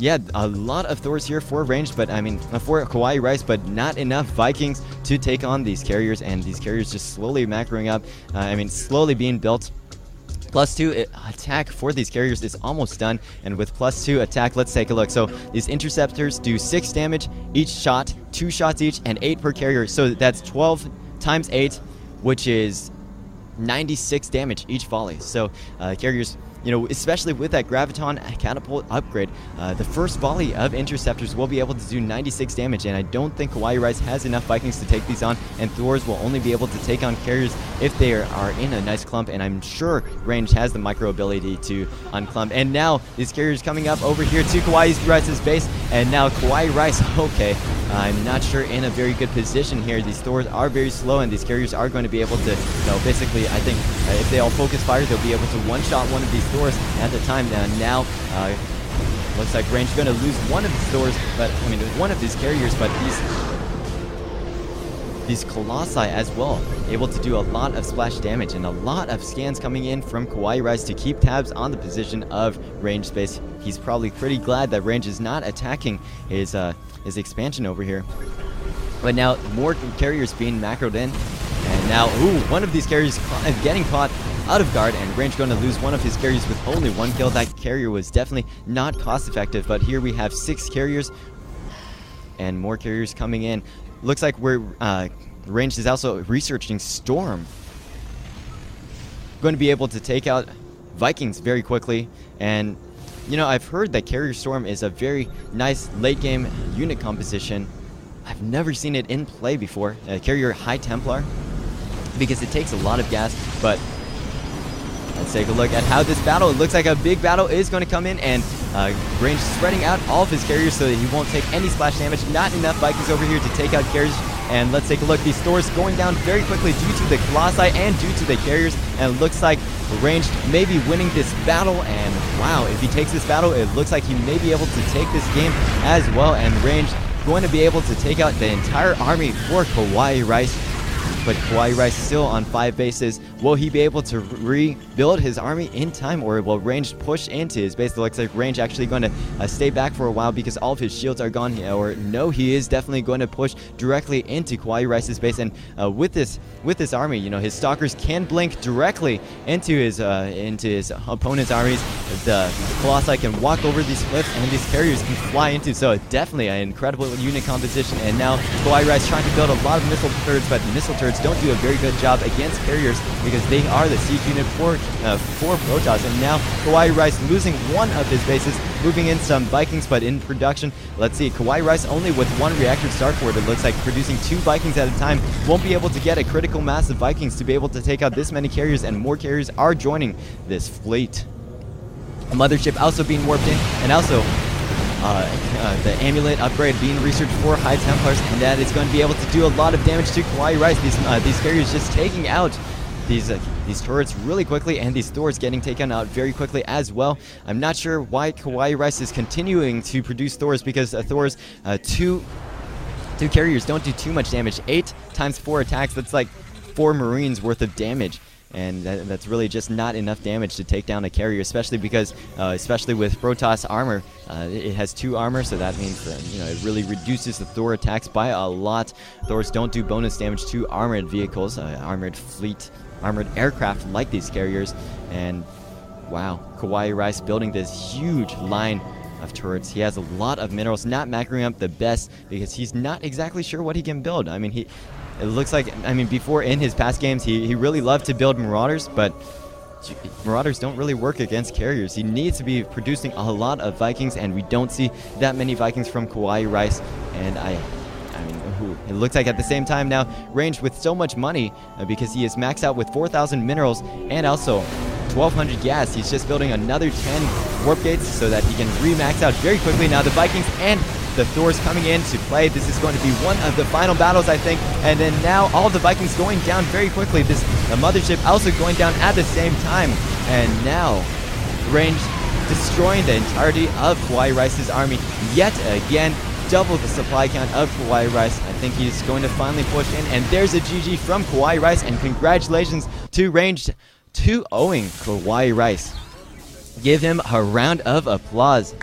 Yeah, a lot of Thors here for ranged, but I mean, for KawaiiRice, but not enough Vikings to take on these carriers, and these carriers just slowly macroing up. Slowly being built. +2 attack for these carriers is almost done, and with +2 attack, let's take a look. So these interceptors do 6 damage each shot, 2 shots each, and 8 per carrier. So that's 12 times 8, which is 96 damage each volley. So carriers, you know, especially with that Graviton Catapult upgrade, the first volley of interceptors will be able to do 96 damage, and I don't think KawaiiRice has enough Vikings to take these on, and Thors will only be able to take on carriers if they are in a nice clump, and I'm sure RaNgeD has the micro ability to unclump. And now these carriers coming up over here to KawaiiRice's base, and now KawaiiRice, okay, I'm not sure in a very good position here. These Thors are very slow, and these carriers are going to be able to, you know, basically, I think if they all focus fire, they'll be able to one-shot one of these Thors at the time. Now, looks like RaNgeD going to lose one of these Thors, but I mean, one of these carriers, but these Colossi as well, able to do a lot of splash damage, and a lot of scans coming in from KawaiiRice to keep tabs on the position of RaNgeD space. He's probably pretty glad that RaNgeD is not attacking his expansion over here. But now more carriers being macroed in, and now one of these carriers getting caught out of guard, and RaNgeD going to lose one of his carriers with only 1 kill. That carrier was definitely not cost effective, but here we have 6 carriers and more carriers coming in. Looks like RaNgeD is also researching Storm. Going to be able to take out Vikings very quickly, and you know, I've heard that Carrier Storm is a very nice late game unit composition. I've never seen it in play before. Carrier High Templar, because it takes a lot of gas, but let's take a look at how this battle, it looks like a big battle is going to come in, and RaNgeD spreading out all of his carriers so that he won't take any splash damage. Not enough Vikings over here to take out carriers, and let's take a look. These Thors going down very quickly due to the Colossi and due to the carriers, and it looks like RaNgeD may be winning this battle, and wow, if he takes this battle, it looks like he may be able to take this game as well, and RaNgeD going to be able to take out the entire army for KawaiiRice. But KawaiiRice still on 5 bases. Will he be able to rebuild his army in time, or will RaNgeD push into his base? It looks like RaNgeD actually going to stay back for a while because all of his shields are gone. Or no, he is definitely going to push directly into KawaiiRice's base. And with this army, you know, his stalkers can blink directly into his opponent's armies. The Colossi can walk over these cliffs, and these carriers can fly into. So definitely an incredible unit composition. And now KawaiiRice trying to build a lot of missile turrets, but missile turrets don't do a very good job against carriers because they are the siege unit for Protoss. And now KawaiiRice losing one of his bases, moving in some Vikings, but in production, let's see, KawaiiRice only with 1 reactor starport, it looks like, producing 2 Vikings at a time, won't be able to get a critical mass of Vikings to be able to take out this many carriers, and more carriers are joining this fleet. A mothership also being warped in, and also the amulet upgrade being researched for High Templars, and that is going to be able to do a lot of damage to KawaiiRice. These carriers just taking out these turrets really quickly, and these Thors getting taken out very quickly as well. I'm not sure why KawaiiRice is continuing to produce Thors, because Thors, two carriers don't do too much damage. 8 times 4 attacks, that's like 4 Marines worth of damage. And that's really just not enough damage to take down a carrier, especially because, especially with Protoss armor, it has 2 armor, so that means that, you know, it really reduces the Thor attacks by a lot. Thors don't do bonus damage to armored vehicles, armored fleet, armored aircraft like these carriers. And wow, KawaiiRice building this huge line of turrets. He has a lot of minerals, not macroing up the best because he's not exactly sure what he can build. I mean, it looks like, I mean, before in his past games, he really loved to build Marauders, but Marauders don't really work against carriers. He needs to be producing a lot of Vikings, and we don't see that many Vikings from KawaiiRice. And I mean, it looks like at the same time now, RaNgeD with so much money, because he is maxed out with 4,000 minerals and also 1,200 gas. He's just building another 10 warp gates so that he can re-max out very quickly. Now the Vikings and the Thors coming in to play. This is going to be one of the final battles, I think. And then now all the Vikings going down very quickly. The mothership also going down at the same time. And now RaNgeD destroying the entirety of KawaiiRice's army yet again. Double the supply count of KawaiiRice. I think he's going to finally push in. And there's a GG from KawaiiRice. And congratulations to RaNgeD 2-0ing KawaiiRice. Give him a round of applause.